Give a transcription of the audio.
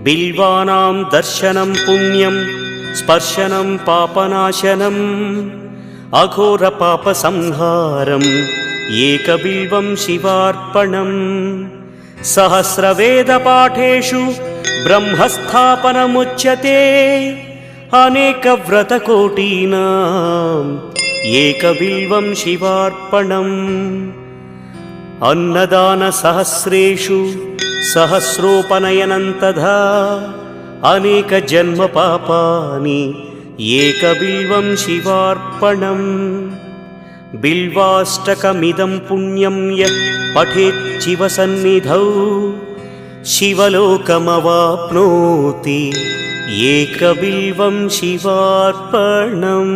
बिल्वानां दर्शनं पुण्यं स्पर्शनं पापनाशनम् अघोरपापसंहारम् एकबिल्वं शिवार्पणम् सहस्रवेदपाठेषु ब्रह्मस्थापनमुच्यते अनेकव्रतकोटीनाम् एकबिल्वं शिवार्पणम् अन्नदानसहस्रेषु सहस्रोपनयनं तथा अनेकजन्मपापानि एकबिल्वं शिवार्पणम् बिल्वाष्टकमिदं पुण्यं यः पठेत् शिवसन्निधौ शिवलोकमवाप्नोति एकबिल्वं शिवार्पणम्।